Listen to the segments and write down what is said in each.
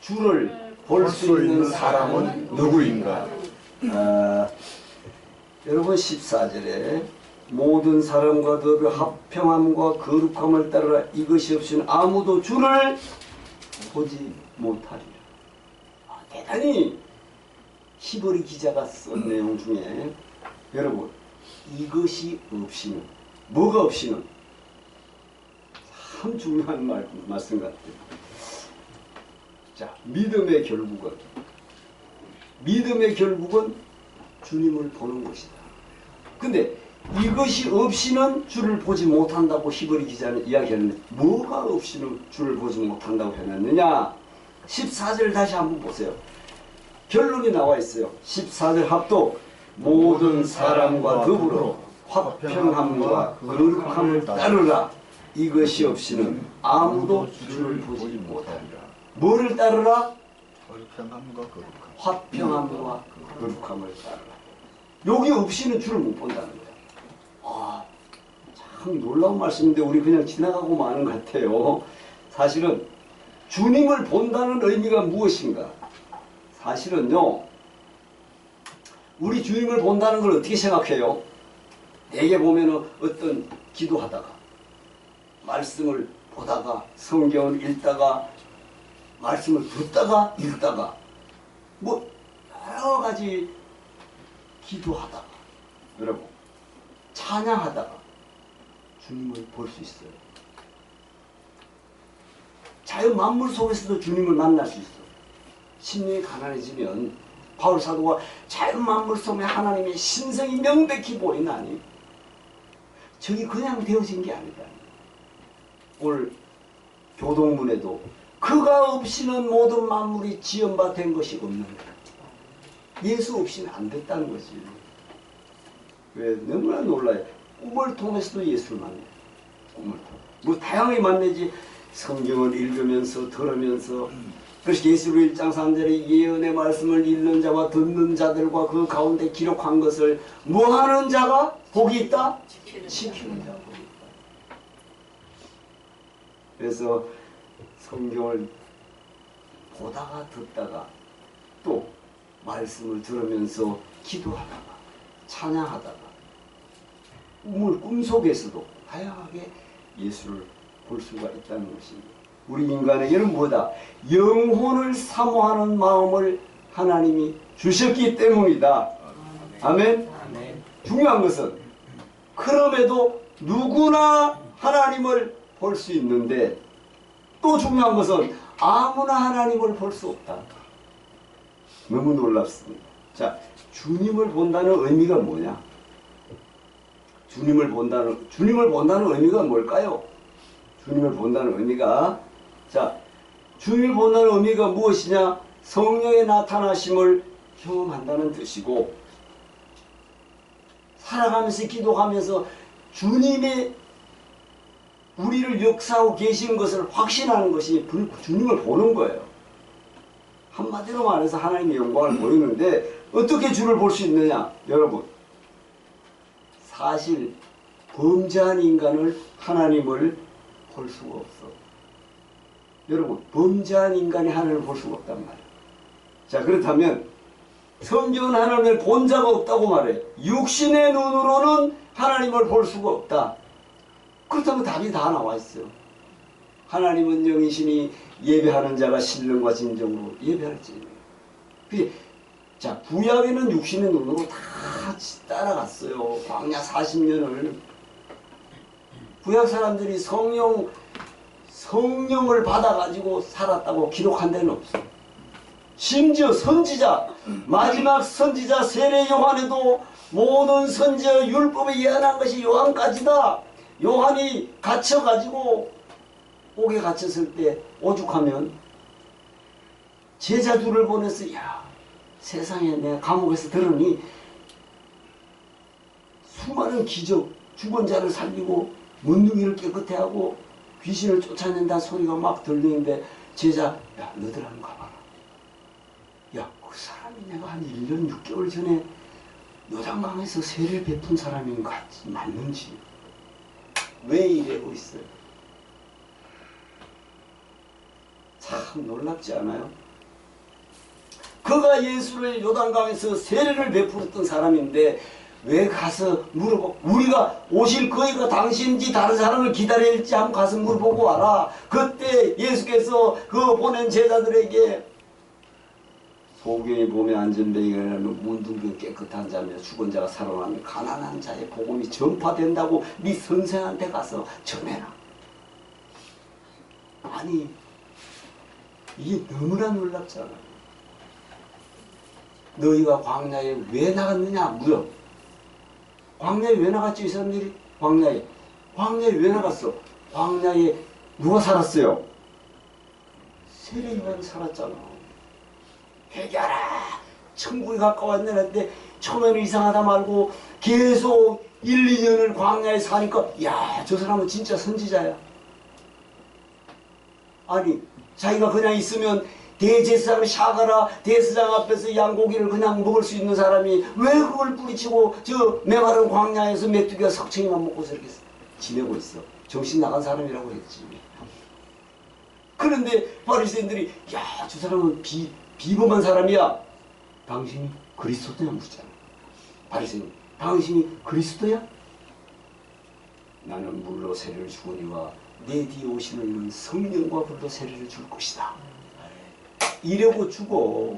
주를 볼 수 있는 사람은 누구인가? 여러분 14절에 모든 사람과 더불어 합평함과 거룩함을 따르라. 이것이 없이는 아무도 주를 보지 못하리라. 대단히 히브리 기자가 쓴 내용 중에 여러분 이것이 없이는 뭐가 없이는 참 중요한 말씀 같아요. 자, 믿음의 결국은 주님을 보는 것이다. 근데 이것이 없이는 주를 보지 못한다고 히브리 기자는 이야기하는데 뭐가 없이는 주를 보지 못한다고 해놨느냐? 14절 다시 한번 보세요. 결론이 나와 있어요. 14절 합독. 모든 사람과 더불어 화평함과 거룩함을 따르라. 이것이 없이는 아무도 주를 보지 못하리라. 뭐를 따르라? 화평함과 거룩함을 따르라. 여기 없이는 주를 못 본다는 거예요. 참 놀라운 말씀인데 우리 그냥 지나가고 마는 것 같아요. 사실은 주님을 본다는 의미가 무엇인가? 사실은요, 우리 주님을 본다는 걸 어떻게 생각해요? 대개 보면은 어떤 기도하다가 말씀을 보다가 성경을 읽다가 말씀을 듣다가 읽다가 뭐 여러 가지 기도하다가 여러분 찬양하다가 주님을 볼 수 있어요. 자연 만물 속에서도 주님을 만날 수 있어. 심령이 가난해지면 바울 사도가 자연 만물 속에 하나님의 신성이 명백히 보이나니 저기 그냥 되어진 게 아니다. 오늘 교동문에도 그가 없이는 모든 만물이 지연바 된 것이 없는다. 예수 없이는 안 됐다는 거지. 왜? 너무나 놀라요. 꿈을 통해서도 예수를 만나요. 꿈을 통해. 뭐 다양하게 만나지. 성경을 읽으면서 들으면서. 그래서 예수를 1장 3절에 예언의 말씀을 읽는 자와 듣는 자들과 그 가운데 기록한 것을 뭐하는 자가 복이 있다? 지키는 자가 복이 있다. 그래서 성경을 보다가 듣다가 또 말씀을 들으면서 기도하다가 찬양하다가 꿈속에서도 다양하게 예수를 볼 수가 있다는 것입니다. 우리 인간에게는 뭐다? 영혼을 사모하는 마음을 하나님이 주셨기 때문이다. 아멘? 중요한 것은 그럼에도 누구나 하나님을 볼 수 있는데 또 중요한 것은 아무나 하나님을 볼 수 없다. 너무 놀랍습니다. 자, 주님을 본다는 의미가 뭐냐? 주님을 본다는 의미가 뭘까요? 주님을 본다는 의미가, 자, 주님을 본다는 의미가 무엇이냐? 성령의 나타나심을 경험한다는 뜻이고, 살아가면서 기도하면서 주님의 우리를 역사하고 계신 것을 확신하는 것이 주님을 보는 거예요. 한마디로 말해서 하나님의 영광을 보이는데 어떻게 주를 볼 수 있느냐? 여러분, 사실 범죄한 인간을 하나님을 볼 수가 없어. 여러분, 범죄한 인간이 하나님을 볼 수가 없단 말이에요. 자, 그렇다면 성경은 하나님을 본 자가 없다고 말해요. 육신의 눈으로는 하나님을 볼 수가 없다. 그렇다면 답이 다 나와 있어요. 하나님은 영이시니 예배하는 자가 신령과 진정으로 예배할지니라. 자, 구약에는 육신의 눈으로 다 따라갔어요. 광야 40년을. 구약 사람들이 성령을 받아가지고 살았다고 기록한 데는 없어. 심지어 선지자, 마지막 선지자 세례 요한에도 모든 선지자 율법에 예언한 것이 요한까지다. 요한이 갇혀가지고 옥에 갇혔을 때 오죽하면 제자들을 보내서 야, 세상에 내가 감옥에서 들으니 수많은 기적, 죽은 자를 살리고 문둥이를 깨끗해 하고 귀신을 쫓아낸다는 소리가 막 들리는데 제자, 야, 너들 한번 가봐라. 야, 그 사람이 내가 한 1년 6개월 전에 요단강에서 세례를 베푼 사람인 것 같지, 맞는지. 왜 이러고 있어요? 참 놀랍지 않아요? 그가 예수를 요단강에서 세례를 베풀었던 사람인데 왜 가서 물어보, 우리가 오실 거이가 당신인지 다른 사람을 기다려야 할지 한번 가서 물어보고 와라. 그때 예수께서 그 보낸 제자들에게 소경이 봄에 안전뱅이라는 문둥병 깨끗한 자며 죽은 자가 살아나는 가난한 자의 복음이 전파된다고 네 선생한테 가서 전해라. 아니 이게 너무나 놀랍잖아. 너희가 광야에 왜 나갔느냐 물어. 광야에 왜 나갔지 이 사람들이? 광야에 왜 나갔어? 광야에 누가 살았어요? 세례요한이 살았잖아. 회개하라. 천국이 가까웠는데 처음에는 이상하다 말고 계속 1, 2년을 광야에 사니까 야, 저 사람은 진짜 선지자야. 아니 자기가 그냥 있으면 대제사장을 샤가라 대제사장 앞에서 양고기를 그냥 먹을 수 있는 사람이 왜 그걸 뿌리치고 저 메마른 광야에서 메뚜기가 석청이만 먹고서 이렇게 지내고 있어. 정신 나간 사람이라고 했지. 그런데 바리새인들이 야, 저 사람은 비범한 사람이야. 당신이 그리스도냐 묻잖아. 바리새인, 당신이 그리스도야? 나는 물로 세례를 주거니와 내 뒤에 오시는 이는 성령과 불로 세례를 줄 것이다. 이러고 죽어.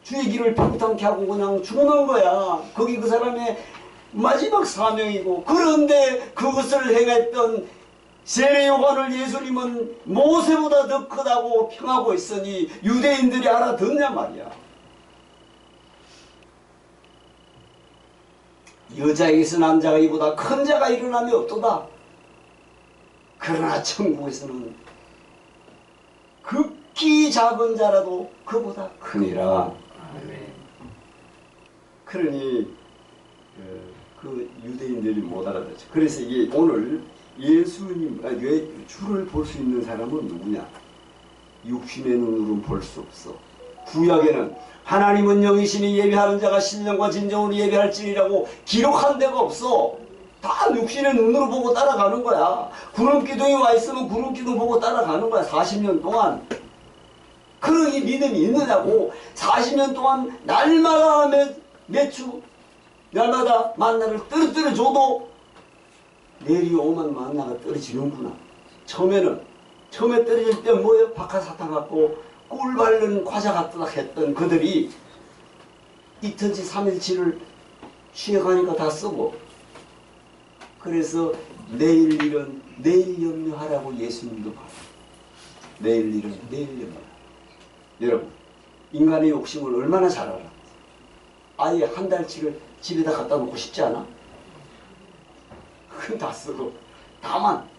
주의 길을 평탄케 하고 그냥 죽어놓은 거야. 거기 그 사람의 마지막 사명이고. 그런데 그것을 행했던 세례 요한을 예수님은 모세보다 더 크다고 평하고 있으니 유대인들이 알아듣냐 말이야. 여자에게서 남자가 이보다 큰 자가 일어남이 없도다. 그러나 천국에서는 극히 작은 자라도 그보다 크니라. 그러니 그 유대인들이 못 알아듣죠. 그래서 이게 오늘 예수님, 왜 주를 볼 수 있는 사람은 누구냐? 육신의 눈으로는 볼 수 없어. 구약에는 하나님은 영이시니 예배하는 자가 신령과 진정으로 예배할지니라고 기록한 데가 없어. 다 육신의 눈으로 보고 따라가는 거야. 구름기둥이 와 있으면 구름기둥 보고 따라가는 거야. 40년 동안. 그런 이 믿음이 있느냐고. 40년 동안 날마다 매주 날마다 만나를 떨어뜨려 줘도 내일이 오면 만나가 떨어지는구나. 처음에 떨어질 때 뭐예요? 박하사탕 갖고 꿀 바른 과자 갖다 했던 그들이 이틀치 3일치를 취해가니까 다 쓰고. 그래서 내일 일은 내일 염려하라고 예수님도 말해요. 내일 일은 내일 염려. 여러분, 인간의 욕심을 얼마나 잘 알아. 아예 한 달치를 집에다 갖다 놓고 싶지 않아? 그건 다 쓰고. 다만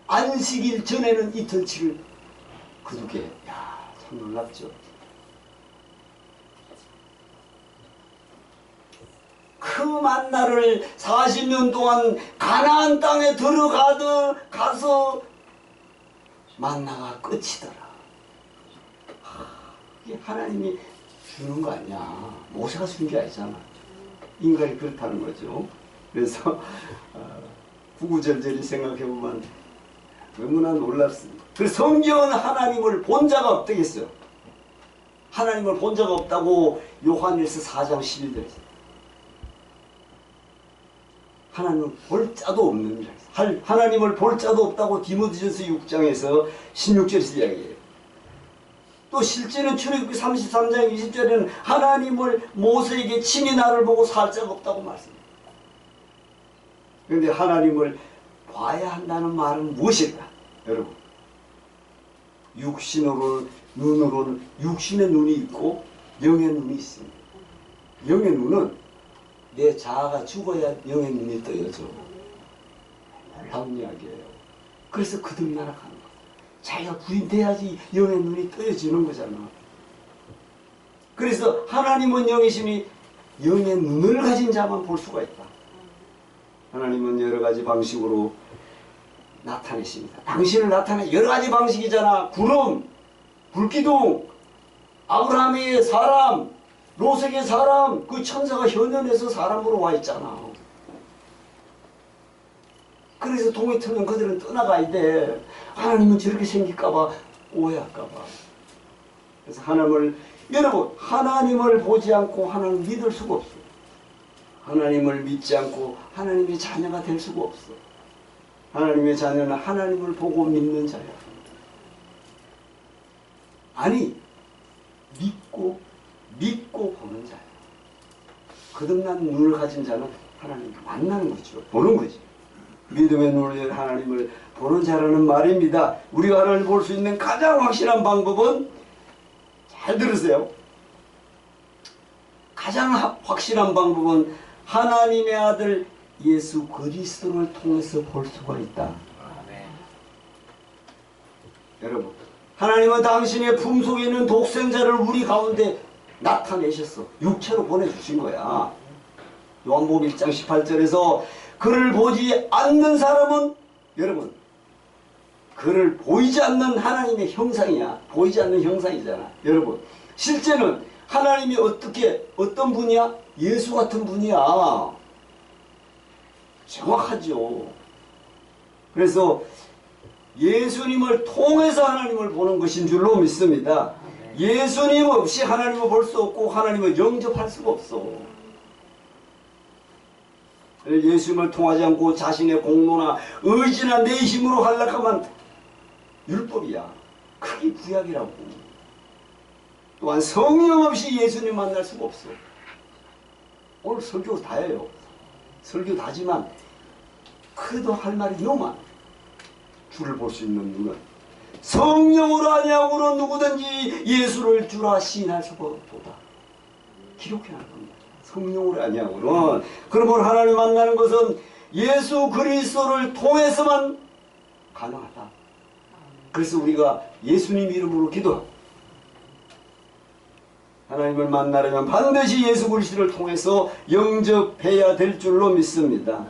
안식일 전에는 이틀치를 거두게 해. 야, 참 놀랍죠. 그 만나를 40년 동안 가나안 땅에 가서 만나가 끝이더라. 이게 하나님이 주는 거 아니야. 모세가 준 게 아니잖아. 인간이 그렇다는 거죠. 그래서 구구절절히 생각해보면 너무나 놀랍습니다. 그래서 성경은 하나님을 본 자가 없다겠어요. 하나님을 본 자가 없다고 요한일서 4장 11절에 있어요. 하나님을 볼 자도 없는 자. 하나님을 볼 자도 없다고 디모데전서 6장에서 16절에서 이야기해요. 또 실제는 출애굽기 33장 20절에는 하나님을 모세에게 친히 나를 보고 살 자가 없다고 말씀합니다. 그런데 하나님을 봐야 한다는 말은 무엇일까? 여러분, 눈으로는 육신의 눈이 있고 영의 눈이 있습니다. 영의 눈은 내 자아가 죽어야 영의 눈이 떠여져. 놀라운 이야기예요. 그래서 거듭나락하는 거예요. 자기가 부인돼야지 영의 눈이 떠여지는 거잖아. 그래서 하나님은 영이시니 영의 눈을 가진 자만 볼 수가 있다. 하나님은 여러 가지 방식으로 나타내십니다. 당신을 나타내 여러 가지 방식이잖아. 구름, 불기둥, 아브라함의 사람, 롯의 사람, 그 천사가 현현해서 사람으로 와 있잖아. 그래서 동이 트면 그들은 떠나가야 돼. 하나님은 저렇게 생길까봐 오해할까봐. 그래서 여러분, 하나님을 보지 않고 하나님을 믿을 수가 없어. 하나님을 믿지 않고 하나님의 자녀가 될 수가 없어. 하나님의 자녀는 하나님을 보고 믿는 자야. 아니, 믿고 보는 자야. 거듭난 눈을 가진 자는 하나님과 만나는 거죠. 보는 거지. 믿음의 눈을 열 하나님을 보는 자라는 말입니다. 우리가 하나님을 볼 수 있는 가장 확실한 방법은, 잘 들으세요. 가장 확실한 방법은 하나님의 아들 예수 그리스도를 통해서 볼 수가 있다. 아멘. 여러분, 하나님은 당신의 품속에 있는 독생자를 우리 가운데 나타내셨어. 육체로 보내주신 거야. 요한복음 1장 18절에서 그를 보지 않는 사람은, 여러분, 그를 보이지 않는 하나님의 형상이야. 보이지 않는 형상이잖아. 여러분, 실제는 하나님이 어떤 분이야? 예수 같은 분이야. 정확하죠. 그래서 예수님을 통해서 하나님을 보는 것인 줄로 믿습니다. 예수님 없이 하나님을 볼 수 없고 하나님을 영접할 수가 없어. 예수님을 통하지 않고 자신의 공로나 의지나 내 힘으로 하려고 하면 율법이야. 크게 구약이라고. 또한 성령 없이 예수님 만날 수가 없어. 오늘 설교 다예요. 설교 다지만 그래도 할 말이 너무 많아. 주를 볼 수 있는 눈은 성령으로 아니하고는 누구든지 예수를 주라 시인할 수가 없도다. 기록해놓은 겁니다. 성령으로 아니하고는. 그러므로 하나님 만나는 것은 예수 그리스도를 통해서만 가능하다. 그래서 우리가 예수님 이름으로 기도하고, 하나님을 만나려면 반드시 예수 그리스도를 통해서 영접해야 될 줄로 믿습니다.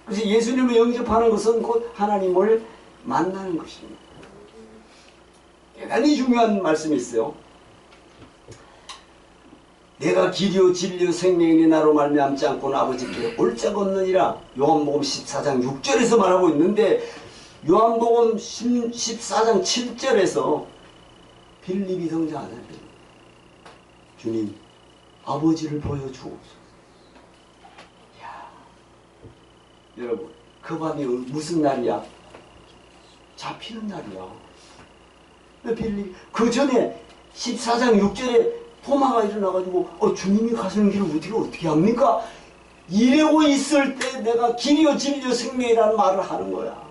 그래서 예수님을 영접하는 것은 곧 하나님을 만나는 것입니다. 대단히 중요한 말씀이 있어요. 내가 길이요 진리요 생명이니 나로 말미암지 않고는 아버지께 올 자가 없느니라. 요한복음 14장 6절에서 말하고 있는데, 요한복음 14장 7절에서 빌립이 등장하잖아요. 주님, 아버지를 보여주옵소서. 여러분, 그 밤이 무슨 날이야? 잡히는 날이야. 빌립, 그 전에 14장 6절에 토마가 일어나가지고 주님이 가시는 길을 어떻게 합니까? 이러고 있을 때 내가 길이요 진리요 생명이라는 말을 하는 거야.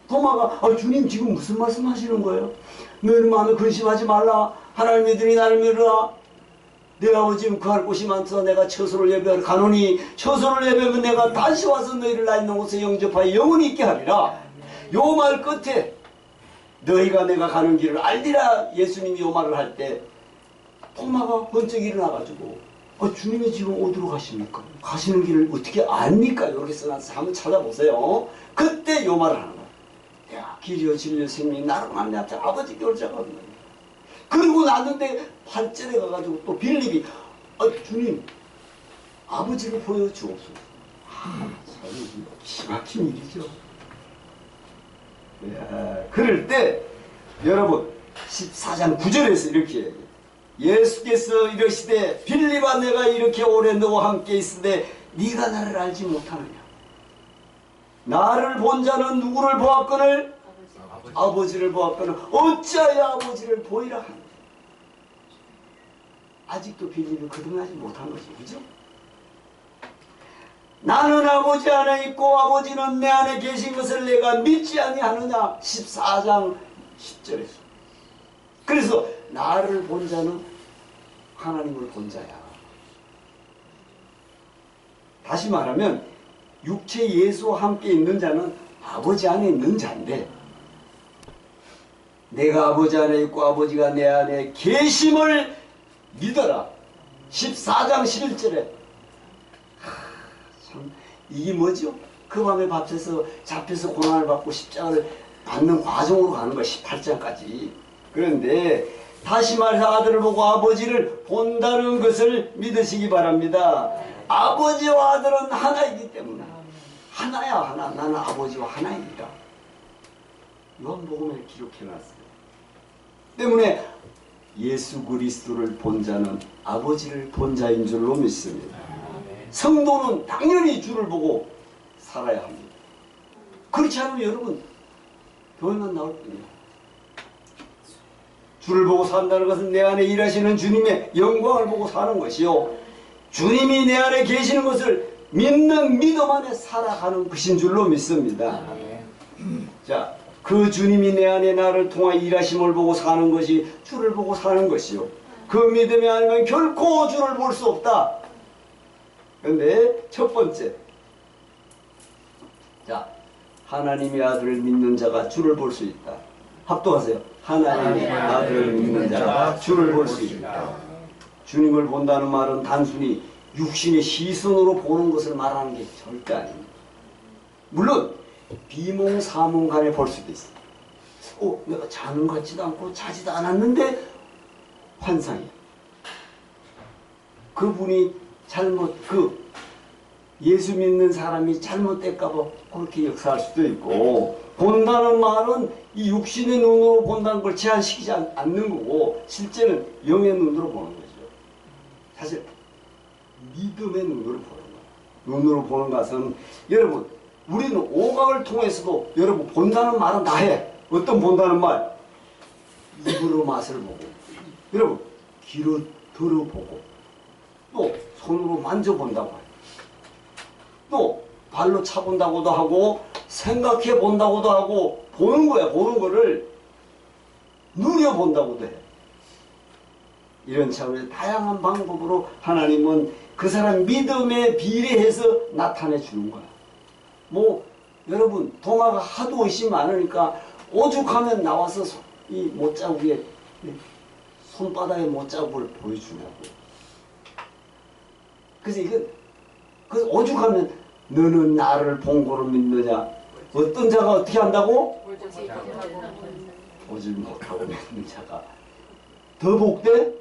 토마가 주님 지금 무슨 말씀 하시는 거예요? 너희 마음에 근심하지 말라. 하나님 믿으니 나를 믿으라. 내 아버지는 그할 곳이 많다. 내가 처소를 예배하러 가노니 처소를 예배하면 내가 다시 와서 너희를 나 있는 곳에 영접하여 영원히 있게 하리라. 요 말 끝에 너희가 내가 가는 길을 알리라. 예수님이 요 말을 할 때 토마가 번쩍 일어나가지고 주님이 지금 어디로 가십니까? 가시는 길을 어떻게 압니까? 이렇게 써놨어. 한번 찾아보세요. 그때 요 말을 하는 거야. 야, 길이요 진리요 생명이 나로 말미암지 아버지께 올 자가 없느냐. 그리고 났는데 8절에 가가지고 또 빌립이 주님 아버지를 보여주옵소서. 참 기막힌 일이죠. 야, 그럴 때 여러분 14장 9절에서 이렇게 얘기해요. 예수께서 이러시되 빌립아 내가 이렇게 오래 너와 함께 있으되 네가 나를 알지 못하느냐. 나를 본 자는 누구를 보았거늘? 아버지를 보았거늘 어찌하여 아버지를 보이라 하느냐. 아직도 빌립이 거듭나지 못한 거지. 그죠? 나는 아버지 안에 있고 아버지는 내 안에 계신 것을 내가 믿지 아니하느냐. 14장 10절에서. 그래서 나를 본 자는 하나님을 본 자야. 다시 말하면 육체 예수와 함께 있는 자는 아버지 안에 있는 자인데, 내가 아버지 안에 있고 아버지가 내 안에 계심을 믿어라. 14장 11절에. 참 이게 뭐죠? 그 밤에 잡혀서 고난을 받고 십자가를 받는 과정으로 가는 거야. 18장까지. 그런데 다시 말해서 아들을 보고 아버지를 본다는 것을 믿으시기 바랍니다. 아버지와 아들은 하나이기 때문에. 하나야 하나. 나는 아버지와 하나이니라. 요한복음에 기록해놨어요. 때문에 예수 그리스도를 본 자는 아버지를 본 자인 줄로 믿습니다. 성도는 당연히 주를 보고 살아야 합니다. 그렇지 않으면 여러분 교회만 나올 뿐이야. 주를 보고 산다는 것은 내 안에 일하시는 주님의 영광을 보고 사는 것이요, 주님이 내 안에 계시는 것을 믿는 믿음 안에 살아가는 것인 줄로 믿습니다. 자, 그 주님이 내 안에 나를 통하 일하심을 보고 사는 것이 주를 보고 사는 것이요, 그 믿음이 아니면 결코 주를 볼 수 없다. 그런데 첫 번째, 자, 하나님의 아들을 믿는 자가 주를 볼 수 있다. 합독하세요. 하나님의 아들을 믿는 자가 주를 볼 수 있다. 주님을 본다는 말은 단순히 육신의 시선으로 보는 것을 말하는 게 절대 아닙니다. 물론 비몽사몽간에 볼 수도 있어요. 내가 자는 것 같지도 않고 자지도 않았는데 환상이야. 그분이 예수 믿는 사람이 잘못될까봐 그렇게 역사할 수도 있고, 본다는 말은 이 육신의 눈으로 본다는 걸 제한시키지 않는 거고, 실제는 영의 눈으로 보는 거죠. 사실 믿음의 눈으로 보는 거예요. 눈으로 보는 것은, 여러분, 우리는 오각을 통해서도, 여러분, 본다는 말은 다 해. 어떤 본다는 말? 입으로 맛을 보고, 여러분, 귀로 들어보고, 또 손으로 만져본다고 해요. 또 발로 차본다고도 하고, 생각해 본다고도 하고, 보는 거야. 보는 거를 누려본다고도 해. 이런 차원의 다양한 방법으로 하나님은 그 사람 믿음에 비례해서 나타내 주는 거야. 여러분, 동화가 하도 의심이 많으니까 오죽하면 나와서 이 못자국에, 손바닥에 못자국을 보여주냐고. 그래서 오죽하면 너는 나를 본 거로 믿느냐. 어떤 자가 어떻게 한다고? 보지 못하고 믿는 자가 더 복돼?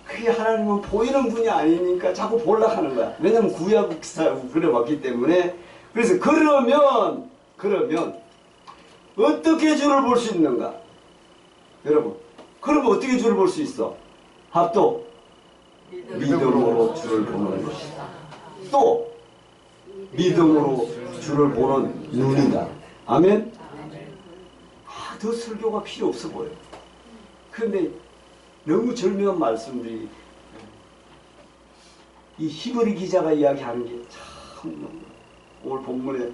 그게 하나님은 보이는 분이 아니니까 자꾸 보려고 하는 거야. 왜냐면 구약 그려봤기 때문에. 그래서 그러면 어떻게 주를 볼 수 있는가? 여러분, 그러면 어떻게 주를 볼 수 있어? 합독. 믿음으로 주를 보는 것이다. 또 믿음으로 주를 보는 눈이다. 아멘? 더 설교가 필요 없어 보여. 그런데 너무 절묘한 말씀들이, 이 히브리 기자가 이야기하는 게 참, 오늘 본문에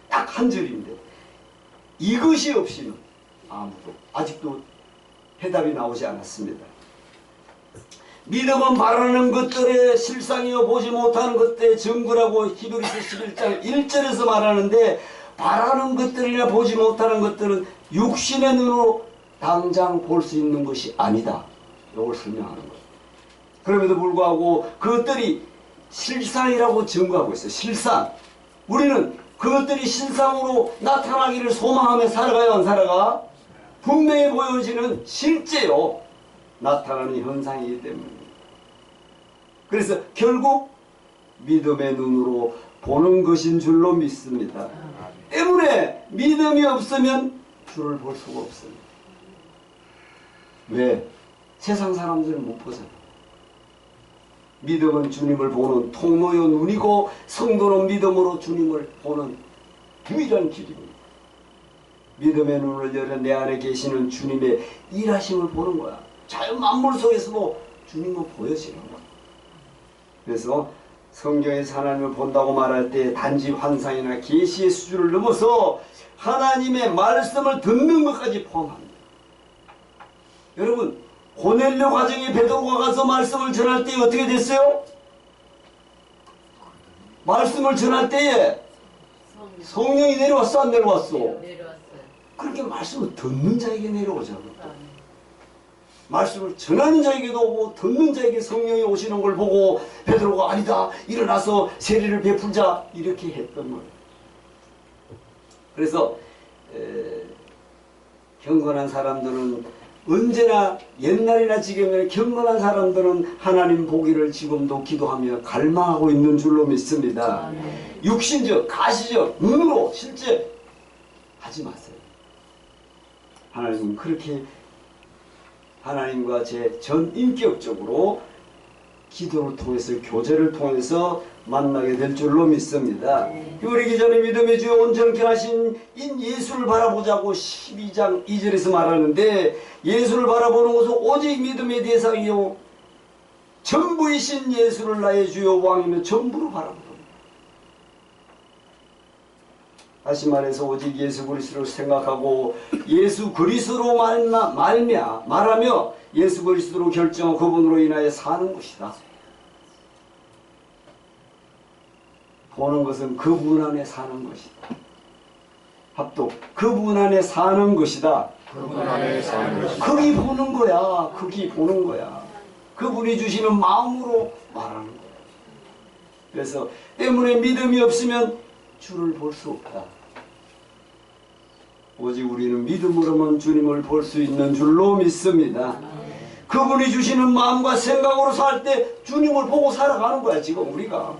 딱 한 줄인데, 이것이 없이는 아무도 아직도 해답이 나오지 않았습니다. 믿음은 바라는 것들의 실상이요 보지 못하는 것들의 증거라고 히브리서 11장 1절에서 말하는데, 바라는 것들이나 보지 못하는 것들은 육신의 눈으로 당장 볼 수 있는 것이 아니다. 이걸 설명하는 거예요. 그럼에도 불구하고 그것들이 실상이라고 증거하고 있어요. 실상. 우리는 그것들이 실상으로 나타나기를 소망하며 살아가요, 안 살아가? 분명히 보여지는 실제요, 나타나는 현상이기 때문입니다. 그래서 결국 믿음의 눈으로 보는 것인 줄로 믿습니다. 때문에 믿음이 없으면 주를 볼 수가 없습니다. 왜? 세상 사람들은 못 보잖아. 믿음은 주님을 보는 통로요 눈이고, 성도는 믿음으로 주님을 보는 유일한 길입니다. 믿음의 눈을 열어 내 안에 계시는 주님의 일하심을 보는 거야. 자연 만물 속에서도 주님은 보여지는 거야. 그래서 성경에서 하나님을 본다고 말할 때 단지 환상이나 계시의 수준을 넘어서 하나님의 말씀을 듣는 것까지 포함합니다. 여러분, 고넬료 가정에 베드로가 가서 말씀을 전할 때 어떻게 됐어요? 말씀을 전할 때에 성령이 내려왔어, 안 내려왔어? 내려왔어요. 그렇게 말씀을 듣는 자에게 내려오잖아. 말씀을 전하는 자에게도 오고 듣는 자에게 성령이 오시는 걸 보고 베드로가 아니다, 일어나서 세례를 베풀자, 이렇게 했던 거예요. 그래서 경건한 사람들은 언제나, 옛날이나 지금이나 경건한 사람들은 하나님 보기를 지금도 기도하며 갈망하고 있는 줄로 믿습니다. 육신적, 가시적, 눈으로 실제 하지 마세요. 하나님은 그렇게 하나님과 제 전 인격적으로 기도를 통해서 교제를 통해서 만나게 될 줄로 믿습니다. 우리 기자는 믿음의 주여 온전케 하신 인 예수를 바라보자고 12장 2절에서 말하는데, 예수를 바라보는 것은 오직 믿음의 대상이요 전부이신 예수를 나의 주여 왕이며 전부로 바라보는 겁니다. 다시 말해서 오직 예수 그리스도를 생각하고 예수 그리스도로 말하며 예수 그리스도로 결정한 그분으로 인하여 사는 것이다. 보는 것은 그분 안에 사는 것이다. 합독, 그분 안에 사는 것이다. 그분 안에 사는 것이다. 거기 보는 거야. 거기 보는 거야. 그분이 주시는 마음으로 말하는 거야. 그래서 때문에 믿음이 없으면 주를 볼 수 없다. 오직 우리는 믿음으로만 주님을 볼 수 있는 줄로 믿습니다. 그분이 주시는 마음과 생각으로 살 때 주님을 보고 살아가는 거야, 지금 우리가.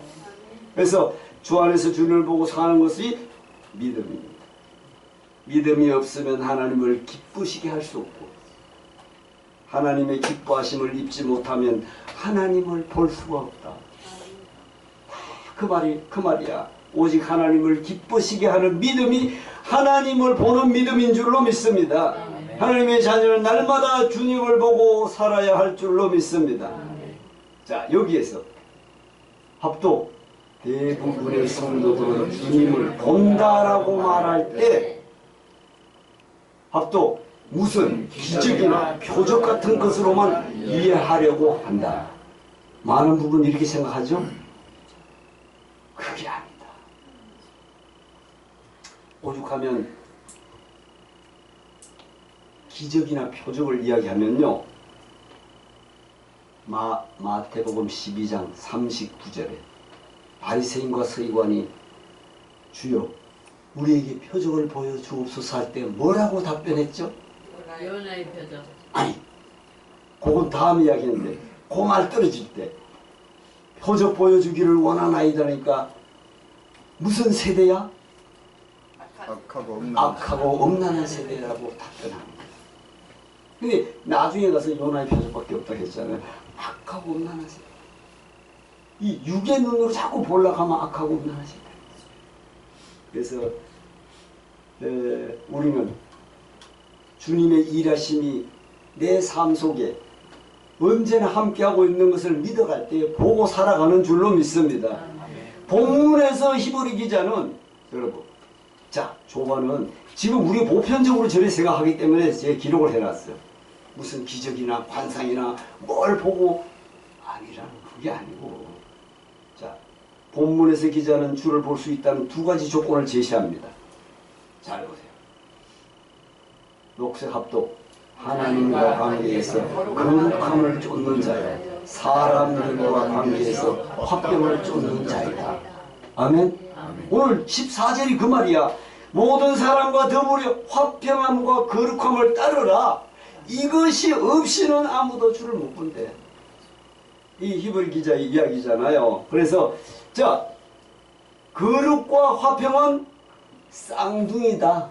그래서 주 안에서 주님을 보고 사는 것이 믿음입니다. 믿음이 없으면 하나님을 기쁘시게 할 수 없고, 하나님의 기뻐하심을 입지 못하면 하나님을 볼 수가 없다. 그 말이야. 오직 하나님을 기쁘시게 하는 믿음이 하나님을 보는 믿음인 줄로 믿습니다. 하나님의 자녀는 날마다 주님을 보고 살아야 할 줄로 믿습니다. 자, 여기에서 합독, 대부분의 성도들은 주님을 본다라고 말할 때 합독, 무슨 기적이나 표적 같은 것으로만 이해하려고 한다. 많은 부분 이렇게 생각하죠? 그게 아니다. 오죽하면 기적이나 표적을 이야기하면요, 마태복음 12장 39절에 바리새인과 서기관이 주여 우리에게 표적을 보여주옵소서 할 때 뭐라고 답변했죠? 요나의 표적. 아니, 그건 다음 이야기인데 그 말 떨어질 때 표적 보여주기를 원하나이다니까 무슨 세대야? 악하고 음란한 세대라고 답변합니다. 근데 나중에 가서 요나의 표적밖에 없다 했잖아요. 악하고 음란한 세대. 이 육의 눈으로 자꾸 보려고 하면 악하고 음란한 세대. 그래서 우리는 주님의 일하심이 내 삶 속에 언제나 함께하고 있는 것을 믿어갈 때 보고 살아가는 줄로 믿습니다. 본문에서 히브리 기자는 여러분, 자, 조반은 지금 우리 보편적으로 저렇게 생각하기 때문에 제가 기록을 해놨어요. 무슨 기적이나 관상이나 뭘 보고 아니라는 그게 아니고, 자, 본문에서 기자는 주를 볼 수 있다는 두 가지 조건을 제시합니다. 잘 보세요. 녹색 합독, 하나님과 관계에서 거룩함을 쫓는 자요 사람들과 관계에서 화병을 쫓는 자이다. 아멘. 오늘 14절이 그 말이야. 모든 사람과 더불어 화평함과 거룩함을 따르라. 이것이 없이는 아무도 주를 못 본대. 이 히브리 기자의 이야기잖아요. 그래서 자, 거룩과 화평은 쌍둥이다.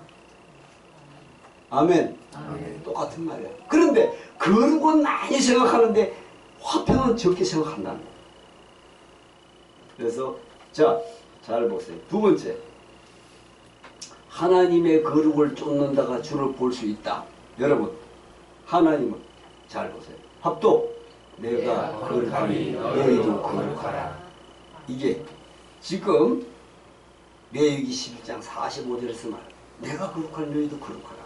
아멘. 똑같은 말이야. 그런데 거룩은 많이 생각하는데 화평은 적게 생각한다는 거야. 그래서 자, 잘 보세요. 두 번째, 하나님의 거룩을 쫓는다가 주를 볼 수 있다. 여러분, 하나님은 잘 보세요. 합독, 내가 거룩하니 너희도 거룩하라. 이게 지금 레위기 11장 45절에서 말, 내가 거룩한 너희도 거룩하라.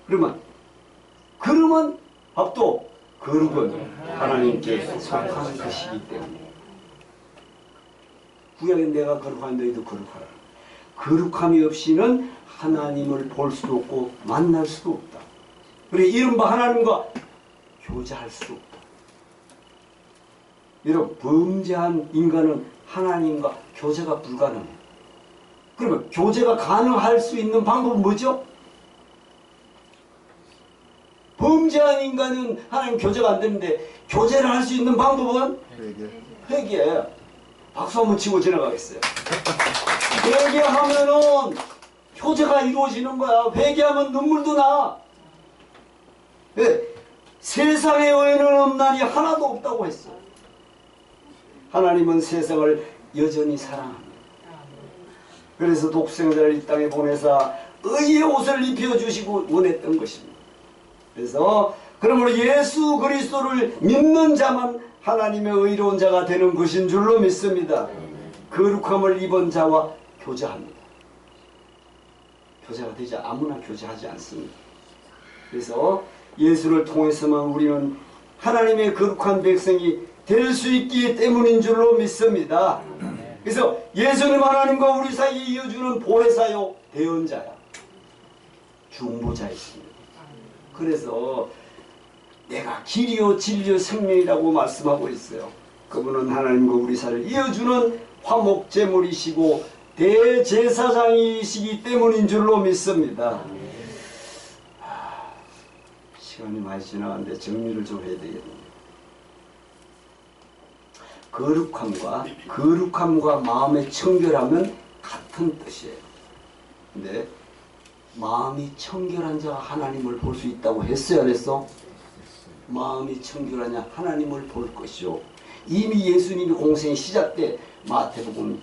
그러면 합독, 거룩은 하나님께 속한 것이기 때문에 구약에 내가 거룩한 너희도 거룩하라. 거룩함이 없이는 하나님을 볼 수도 없고 만날 수도 없다. 그래, 이른바 하나님과 교제할 수도 없다. 여러분, 범죄한 인간은 하나님과 교제가 불가능해. 그러면 교제가 가능할 수 있는 방법은 뭐죠? 범죄한 인간은 하나님 교제가 안 되는데 교제를 할 수 있는 방법은 회개. 박수 한번 치고 지나가겠어요. 회개하면은 교제가 이루어지는 거야. 회개하면 눈물도 나. 예, 세상에 의인은 없나니 하나도 없다고 했어요. 하나님은 세상을 여전히 사랑합니다. 그래서 독생자를 이 땅에 보내사 의의 옷을 입혀주시고 원했던 것입니다. 그래서 그러므로 예수 그리스도를 믿는 자만 하나님의 의로운 자가 되는 것인 줄로 믿습니다. 거룩함을 입은 자와 교제합니다. 교제가 되지 아무나 교제하지 않습니다. 그래서 예수를 통해서만 우리는 하나님의 거룩한 백성이 될 수 있기 때문인 줄로 믿습니다. 그래서 예수님 하나님과 우리 사이에 이어주는 보혜사요 대언자야 중보자이십니다. 그래서 내가 길이요 진리요 생명이라고 말씀하고 있어요. 그분은 하나님과 우리 사이를 이어주는 화목제물이시고 대제사장이시기 때문인 줄로 믿습니다. 시간이 많이 지나갔는데 정리를 좀 해야 되겠네요. 거룩함과 마음의 청결함은 같은 뜻이에요. 근데 마음이 청결한 자가 하나님을 볼 수 있다고 했어야 했어? 마음이 청결하냐 하나님을 볼 것이요. 이미 예수님이 공생이 시작 때 마태복음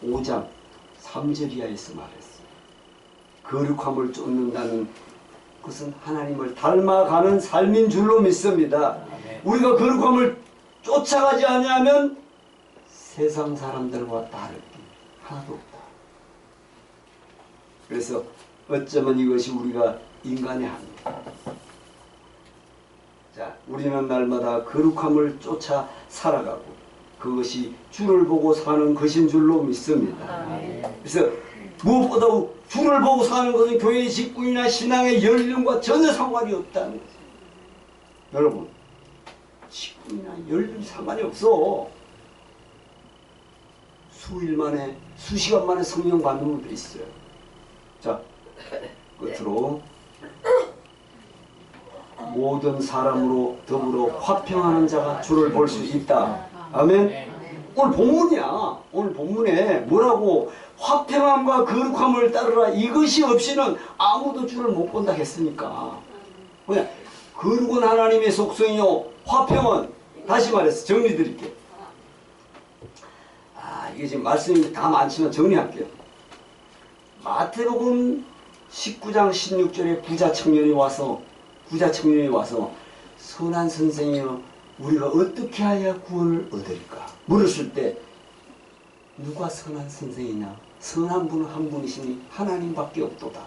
5장 3절 이하에서 말했어요. 거룩함을 쫓는다는 것은 하나님을 닮아가는 삶인 줄로 믿습니다. 우리가 거룩함을 쫓아가지 않으면 세상 사람들과 다를 게 하나도 없다. 그래서 어쩌면 이것이 우리가 인간의 합니다. 자, 우리는 날마다 거룩함을 쫓아 살아가고 그것이 주를 보고 사는 것인 줄로 믿습니다. 그래서 무엇보다 주를 보고 사는 것은 교회의 직분이나 신앙의 연륜과 전혀 상관이 없다는 거죠. 여러분, 직분이나 연륜 상관이 없어. 수일 만에, 수시간 만에 성령 받는 분들이 있어요. 자, 끝으로 모든 사람으로 더불어 화평하는 자가 주를 볼 수 있다. 아멘. 오늘 본문이야. 오늘 본문에 뭐라고 화평함과 거룩함을 따르라. 이것이 없이는 아무도 주를 못 본다 했으니까. 그냥 거룩은 하나님의 속성이요. 화평은 다시 말해서 정리 드릴게요. 이게 지금 말씀이 다 많지만 정리할게요. 마태복음 19장 16절에 부자 청년이 와서 선한 선생이여 우리가 어떻게 하여 구원을 얻을까 물었을 때 누가 선한 선생이냐? 선한 분은 한 분이시니 하나님밖에 없도다.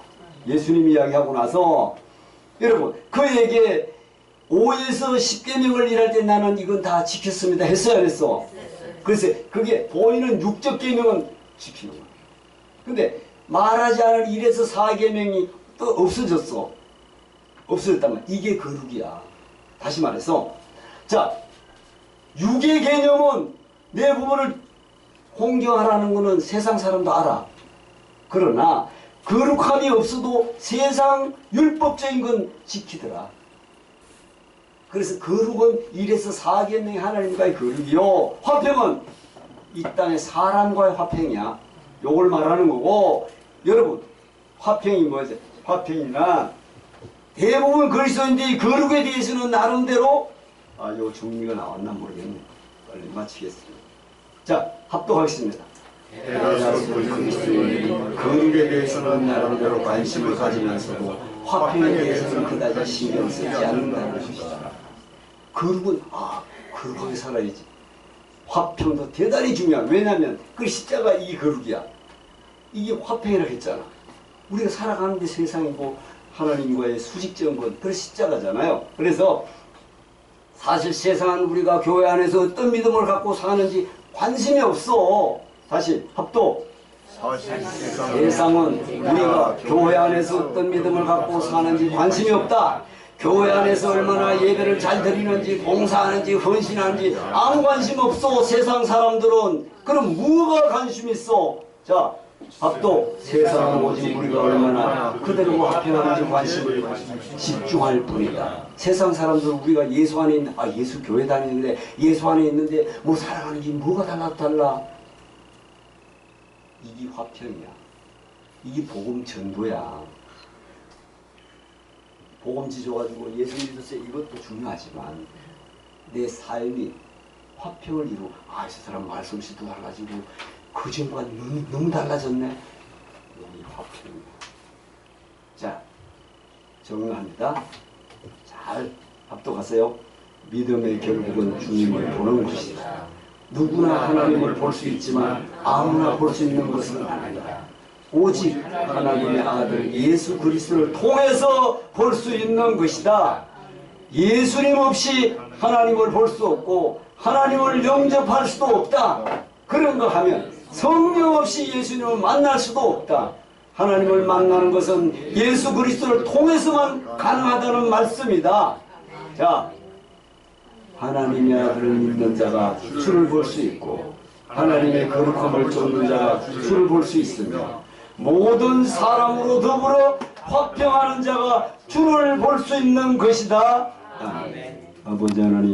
예수님 이야기하고 나서 여러분 그에게 5에서 10계명을 일할 때 나는 이건 다 지켰습니다 했어야 안 했어? 그래서 그게 보이는 육적 계명은 지키는 거야. 근데 말하지 않을 1에서 4계명이 또 없어졌어. 없어졌다면 이게 거룩이야. 다시 말해서 자 6의 개념은 내 부모를 공경하라는 것은 세상 사람도 알아. 그러나 거룩함이 없어도 세상 율법적인 건 지키더라. 그래서 거룩은 1에서 4계명의 하나님과의 거룩이요. 화평은 이 땅의 사람과의 화평이야. 요걸 말하는 거고 여러분 화평이 뭐지? 화평이나 대부분 그리스도인들이 거룩에 대해서는 나름대로 요 정리가 나왔나 모르겠네. 빨리 마치겠습니다. 자, 합독하겠습니다. 대다수 그리스도인이 거룩에 대해서는 나름대로 관심을 가지면서도 화평에 대해서는 그다지 신경 쓰지 않는다는 것이다. 거룩은 거룩하게 살아야지. 화평도 대단히 중요한. 왜냐하면 그 십자가 이 거룩이야. 이게 화평이라고 했잖아. 우리가 살아가는데 세상이고 하나님과의 수직적인 건 그 십자가잖아요. 그래서 사실 세상은 우리가 교회 안에서 어떤 믿음을 갖고 사는지 관심이 없어. 다시 합독. 세상은 우리가 교회 안에서 어떤 믿음을 갖고 사는지 관심이 없다. 교회 안에서 얼마나 예배를 잘 드리는지 봉사하는지 헌신하는지 아무 관심 없어. 세상 사람들은. 그럼 뭐가 관심 있어? 자, 합독. 세상은 오직 우리가 얼마나 그대로 화평하는지 관심을 집중할 뿐이다. 세상 사람들은 우리가 예수 안에 있는 예수 교회 다니는데 예수 안에 있는데 뭐 살아가는지 뭐가 달라. 이게 화평이야. 이게 복음 전도야. 복음지 줘가지고 예수 믿었어요. 이것도 중요하지만 내 삶이 화평을 이루고 아, 저 사람 말솜씨도 달라지고 그 전과 너무 달라졌네. 이 화평입니다. 자, 정리합니다. 잘 합독하세요. 믿음의 결국은 주님을 보는 것이다. 누구나 하나님을 볼 수 있지만 아무나 볼 수 있는 것은 아니다. 오직 하나님의 아들 예수 그리스도를 통해서 볼 수 있는 것이다. 예수님 없이 하나님을 볼 수 없고 하나님을 영접할 수도 없다. 그런 거 하면 성령 없이 예수님을 만날 수도 없다. 하나님을 만나는 것은 예수 그리스도를 통해서만 가능하다는 말씀이다. 자, 하나님의 아들을 믿는 자가 주를 볼 수 있고 하나님의 거룩함을 쫓는 자가 주를 볼 수 있으며 모든 사람으로 더불어 화평하는 자가 주를 볼 수 있는 것이다. 아버지 하나님.